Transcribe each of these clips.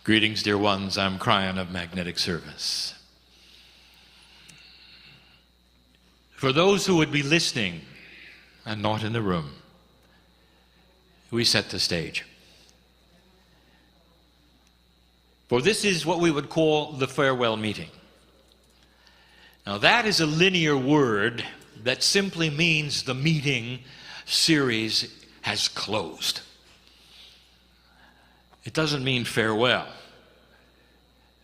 Greetings, dear ones. I'm Kryon of Magnetic Service. For those who would be listening and not in the room, we set the stage. For this is what we would call the farewell meeting. Now that is a linear word that simply means the meeting series has closed. It doesn't mean farewell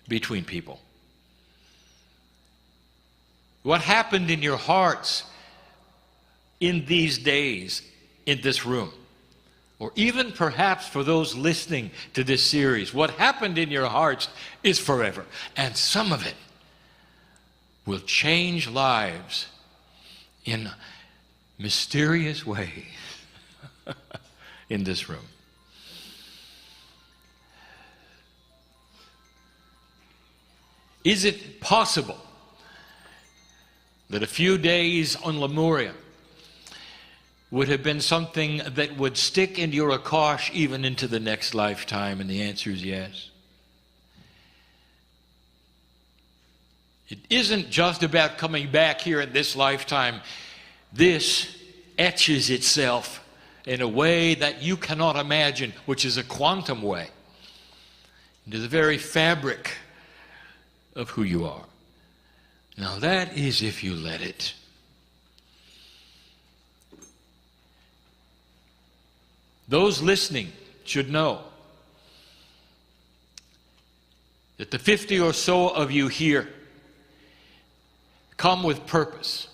between people. What happened in your hearts in these days in this room, or even perhaps for those listening to this series, what happened in your hearts is forever. And some of it will change lives in mysterious ways in this room. Is it possible that a few days on Lemuria would have been something that would stick in your akash even into the next lifetime? And the answer is yes. It isn't just about coming back here in this lifetime. This etches itself in a way that you cannot imagine, which is a quantum way, into the very fabric of who you are. Now that is if you let it. Those listening should know that the 50 or so of you here come with purpose.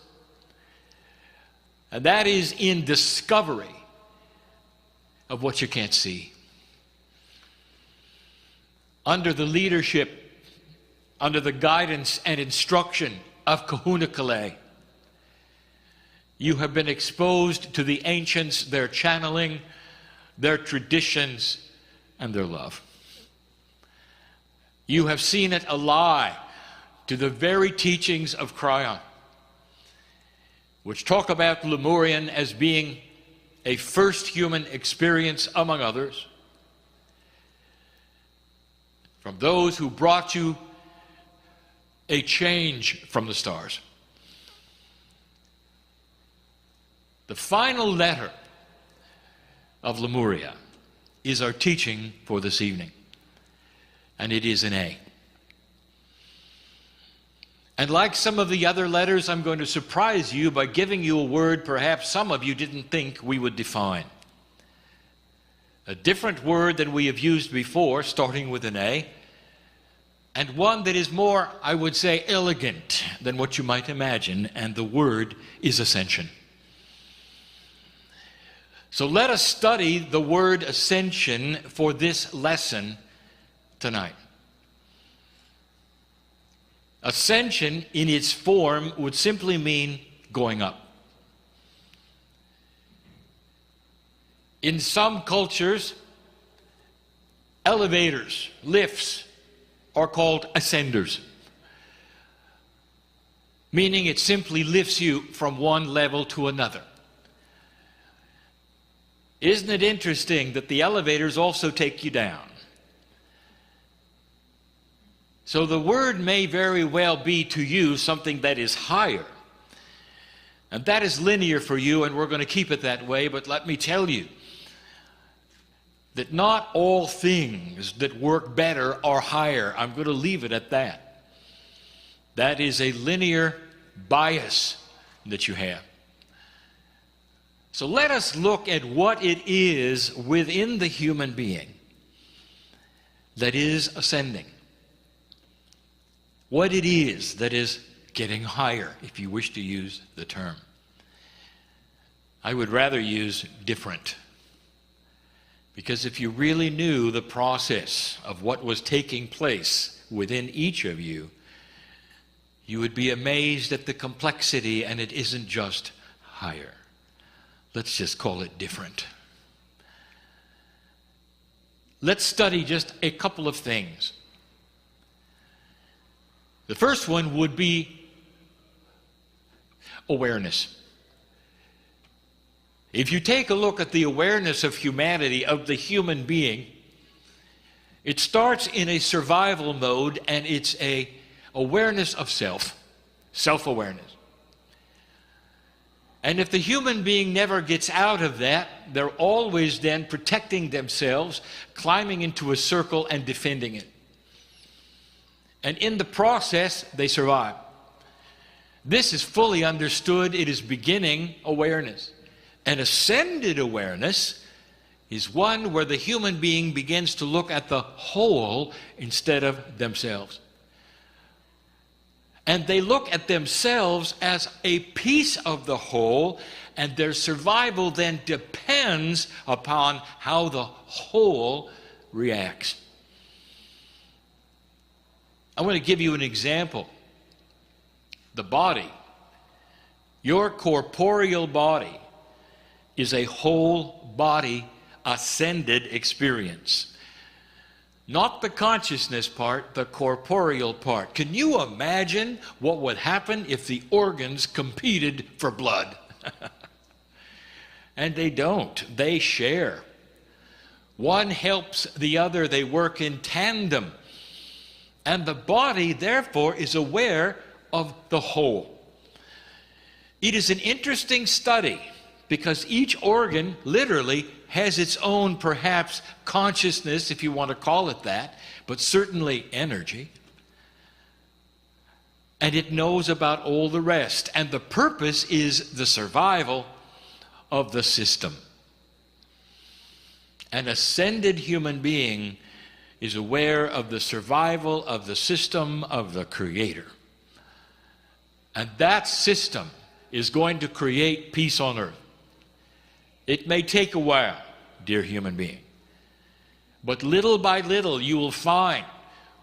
And that is in discovery of what you can't see. Under the leadership, under the guidance and instruction of Kahuna Kale, you have been exposed to the ancients, their channeling, their traditions, and their love. You have seen it ally to the very teachings of Kryon, which talk about Lemurian as being a first human experience among others, from those who brought you a change from the stars. The final letter of Lemuria is our teaching for this evening, and it is an A. And like some of the other letters, I'm going to surprise you by giving you a word perhaps some of you didn't think we would define. A different word than we have used before, starting with an A, and one that is more, I would say, elegant than what you might imagine, and the word is ascension. So let us study the word ascension for this lesson tonight. Ascension in its form would simply mean going up. In some cultures, elevators, lifts, are called ascenders, meaning it simply lifts you from one level to another. Isn't it interesting that the elevators also take you down? So the word may very well be to you something that is higher, and that is linear for you, and we're going to keep it that way. But let me tell you that not all things that work better are higher. I'm going to leave it at that. That is a linear bias that you have. So let us look at what it is within the human being that is ascending. What it is that is getting higher, if you wish to use the term. I would rather use different. Because if you really knew the process of what was taking place within each of you, you would be amazed at the complexity, and it isn't just higher. Let's just call it different. Let's study just a couple of things. The first one would be awareness. If you take a look at the awareness of humanity, of the human being, It starts in a survival mode, and it's a awareness of self, self-awareness. And if the human being never gets out of that, they're always then protecting themselves, climbing into a circle and defending it. And in the process, they survive. This is fully understood. It is beginning awareness. An ascended awareness is one where the human being begins to look at the whole instead of themselves. And they look at themselves as a piece of the whole, and their survival then depends upon how the whole reacts. I want to give you an example. The body, your corporeal body, is a whole body ascended experience. Not the consciousness part, the corporeal part. Can you imagine what would happen if the organs competed for blood? And they don't. They share. One helps the other. They work in tandem. And the body, therefore, is aware of the whole. It is an interesting study because each organ literally has its own, perhaps, consciousness, if you want to call it that, but certainly energy. And it knows about all the rest. And the purpose is the survival of the system. An ascended human being is aware of the survival of the system of the Creator. And that system is going to create peace on earth. It may take a while, dear human being, but little by little you will find,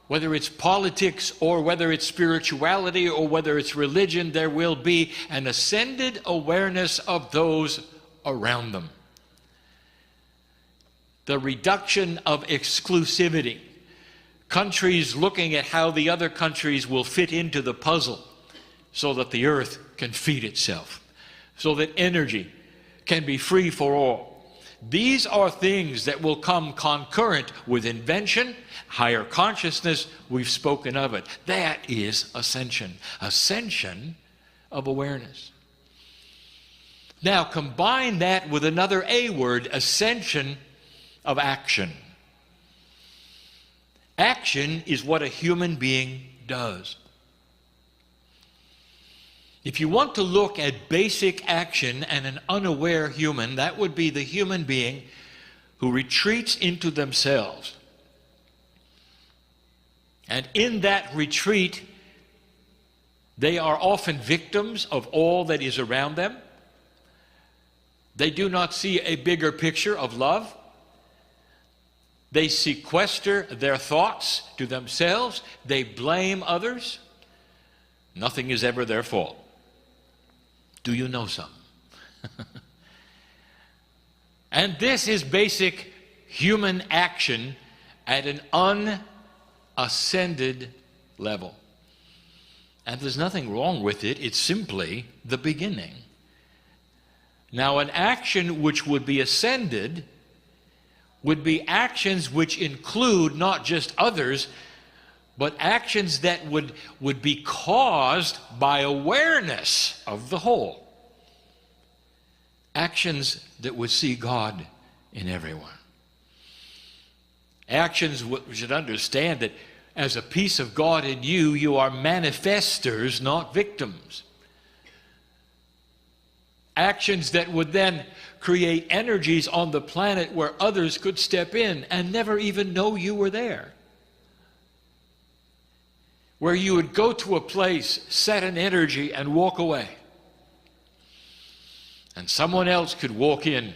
whether it's politics or whether it's spirituality or whether it's religion, there will be an ascended awareness of those around them. The reduction of exclusivity. Countries looking at how the other countries will fit into the puzzle so that the earth can feed itself, so that energy can be free for all. These are things that will come concurrent with invention, higher consciousness. We've spoken of it. That is ascension. Ascension of awareness. Now combine that with another A word, ascension of action. Action is what a human being does. If you want to look at basic action and an unaware human, that would be the human being who retreats into themselves. And in that retreat, they are often victims of all that is around them. They do not see a bigger picture of love. They sequester their thoughts to themselves. They blame others. Nothing is ever their fault. Do you know some? And this is basic human action at an unascended level. And there's nothing wrong with it. It's simply the beginning. Now, an action which would be ascended would be actions which include not just others, but actions that would be caused by awareness of the whole. Actions that would see God in everyone. Actions we should understand that as a piece of God in you, you are manifestors, not victims. Actions that would then create energies on the planet where others could step in and never even know you were there. Where you would go to a place, set an energy, and walk away. And someone else could walk in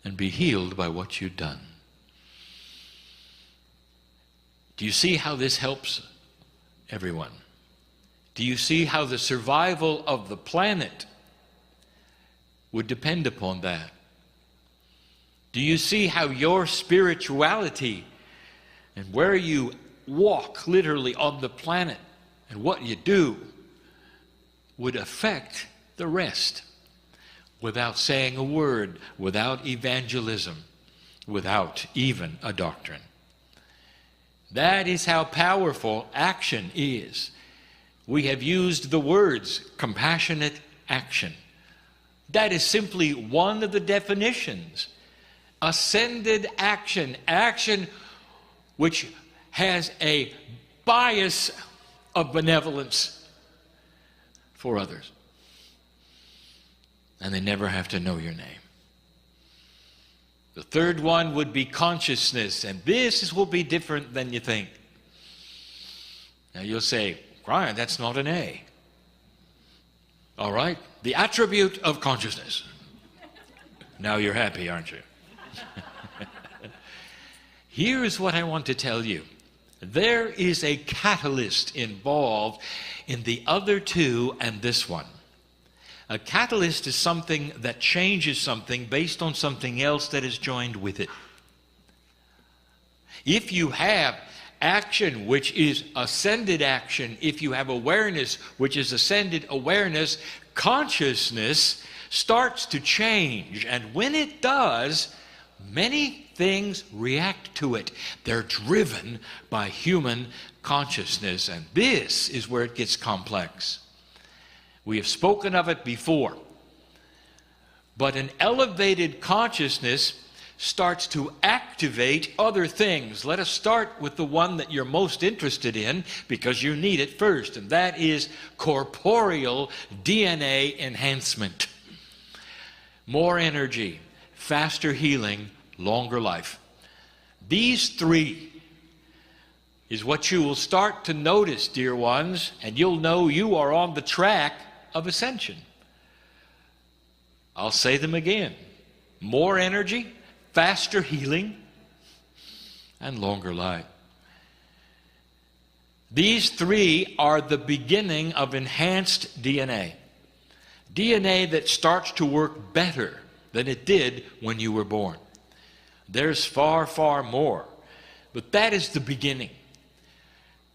and be healed by what you'd done. Do you see how this helps everyone? Do you see how the survival of the planet would depend upon that? Do you see how your spirituality and where you walk literally on the planet and what you do would affect the rest without saying a word, without evangelism, without even a doctrine? That is how powerful action is. We have used the words compassionate action. That is simply one of the definitions. Ascended action, action which has a bias of benevolence for others. And they never have to know your name. The third one would be consciousness, and this will be different than you think. Now you'll say, Kryon, that's not an A. All right, the attribute of consciousness. Now you're happy, aren't you? Here's what I want to tell you. There is a catalyst involved in the other two and this one. A catalyst is something that changes something based on something else that is joined with it. If you have action, which is ascended action, if you have awareness, which is ascended awareness, consciousness starts to change. And when it does, many things react to it. They're driven by human consciousness, and this is where it gets complex. We have spoken of it before. But an elevated consciousness starts to activate other things. Let us start with the one that you're most interested in, because you need it first, and that is corporeal DNA enhancement. More energy, faster healing, longer life. These three is what you will start to notice, dear ones, and you'll know you are on the track of ascension. I'll say them again. More energy, faster healing, and longer life. These three are the beginning of enhanced DNA. DNA that starts to work better than it did when you were born. There's far, far more. But that is the beginning.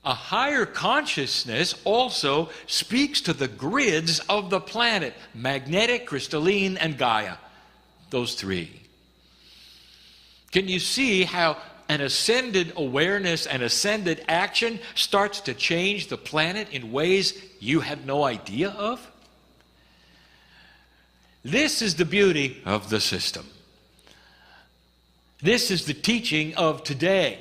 A higher consciousness also speaks to the grids of the planet, magnetic, crystalline, and Gaia. Those three. Can you see how an ascended awareness and ascended action starts to change the planet in ways you had no idea of? This is the beauty of the system. This is the teaching of today,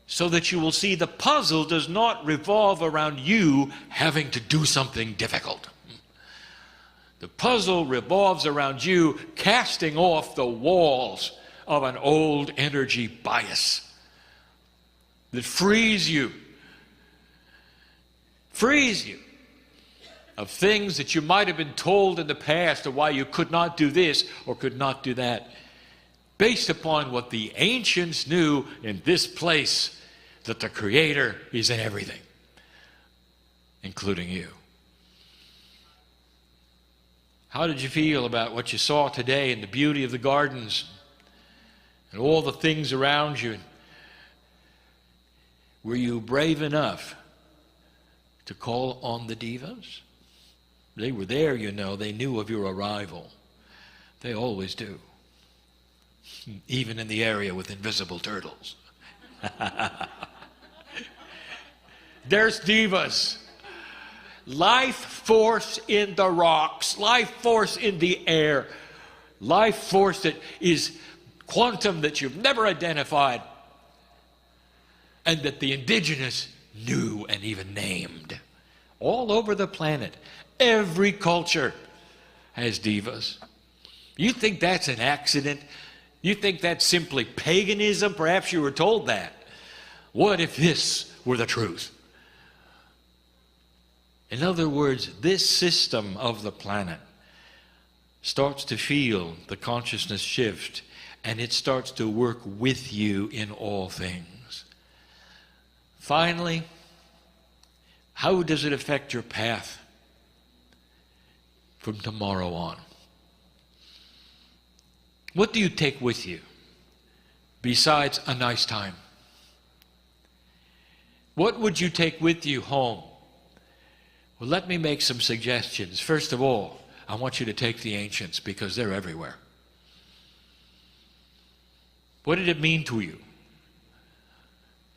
so that you will see the puzzle does not revolve around you having to do something difficult. The puzzle revolves around you casting off the walls of an old energy bias that frees you of things that you might have been told in the past of why you could not do this or could not do that, based upon what the ancients knew in this place, that the Creator is in everything, including you. How did you feel about what you saw today and the beauty of the gardens and all the things around you? Were you brave enough to call on the divas? They were there, you know. They knew of your arrival. They always do. Even in the area with invisible turtles. There's divas. Life force in the rocks, life force in the air, life force that is quantum that you've never identified, and that the indigenous knew and even named. All over the planet, every culture has divas. You think that's an accident? You think that's simply paganism? Perhaps you were told that. What if this were the truth? In other words, this system of the planet starts to feel the consciousness shift, and it starts to work with you in all things. Finally, how does it affect your path from tomorrow on? What do you take with you besides a nice time? What would you take with you home? Well, let me make some suggestions. First of all, I want you to take the ancients, because they're everywhere. What did it mean to you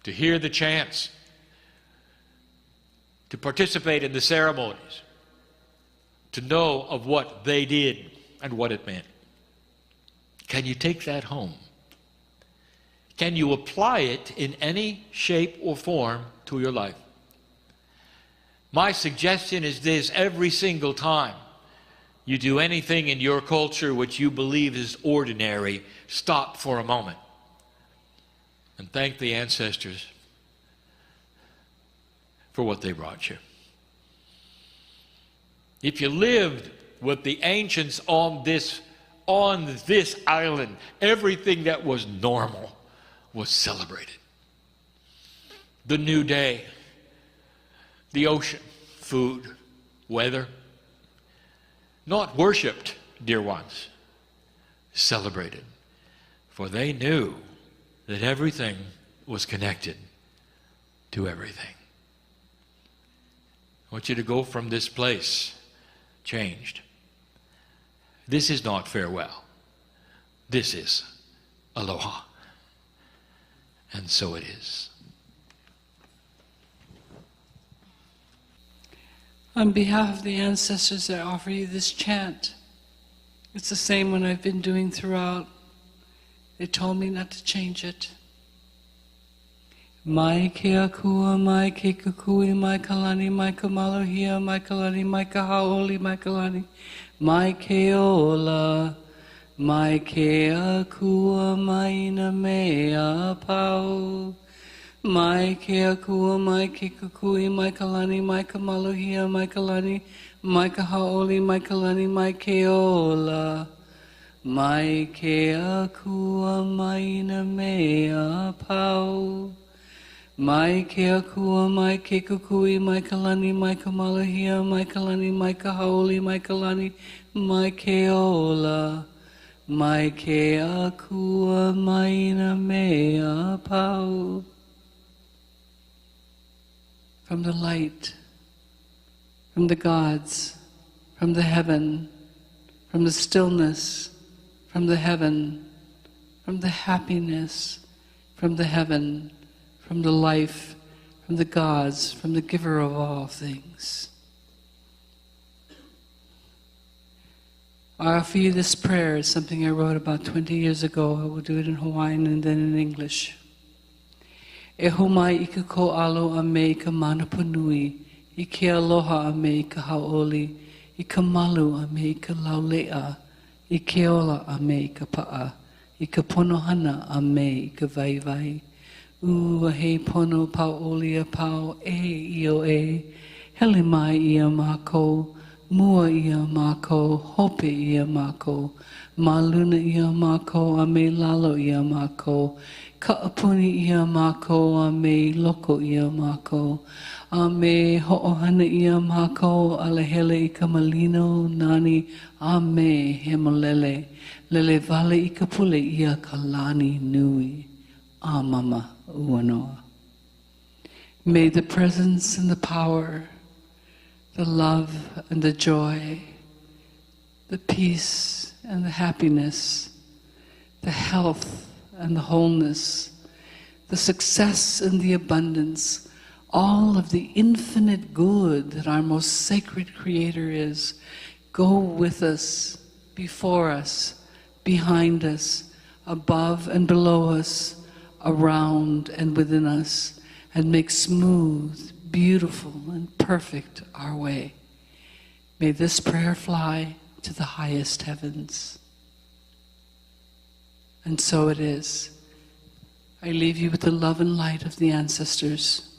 to hear the chants, to participate in the ceremonies, to know of what they did and what it meant. Can you take that home? Can you apply it in any shape or form to your life? My suggestion is this: every single time you do anything in your culture which you believe is ordinary, stop for a moment and thank the ancestors for what they brought you. If you lived with the ancients on this island, everything that was normal was celebrated. The new day, the ocean, food, weather, not worshipped, dear ones, celebrated. For they knew that everything was connected to everything. I want you to go from this place changed. This is not farewell. This is aloha. And so it is. On behalf of the ancestors, I offer you this chant. It's the same one I've been doing throughout. They told me not to change it. Mai ke akua, mai ke kukui, mai kalani, mai kamalohia, mai kalani, mai kahaoli, mai kalani, mai ke ola, mai ke akua, mai na mea pau. Mai ke akua, mai ke kukui, mai kalani, mai kamalohia, mai kalani, mai kahaoli, mai kalani, mai ke ola. Mai ke akua, mai na mea pau. Mai ke akua, mai ke kukui, mai kalani, mai kamalohia, mai kalani, mai kahaoli, mai kalani, mai ke ola. Mai ke akua, mai na mea pau. From the light, from the gods, from the heaven, from the stillness, from the heaven, from the happiness, from the heaven, from the life, from the gods, from the giver of all things. I offer you this prayer. It's something I wrote about 20 years ago. I will do it in Hawaiian and then in English. E homai I ka ko alo a me I ka manapunui, I ke aloha a me I ka haoli, I ka malu a me I ka laulea, I ke ola a me I ka paa, I ka ponohana a me I ka vaivai. A he pono paoli a pao e I o e, hele mai I a mako, mua I a mako, hope I a mako, maluna I a mako, a me lalo I a mako, Ka'apuni I a mako, a me loko I a mako, a me ho'ohana I a mako, a lehele I ka malino, nani, a me he molele, lele vale I ka pule I a kalani nui, a mama uanoa. May the presence and the power, the love and the joy, the peace and the happiness, the health and the wholeness, the success and the abundance, all of the infinite good that our most sacred Creator is, go with us, before us, behind us, above and below us, around and within us, and make smooth, beautiful, and perfect our way. May this prayer fly to the highest heavens. And so it is. I leave you with the love and light of the ancestors.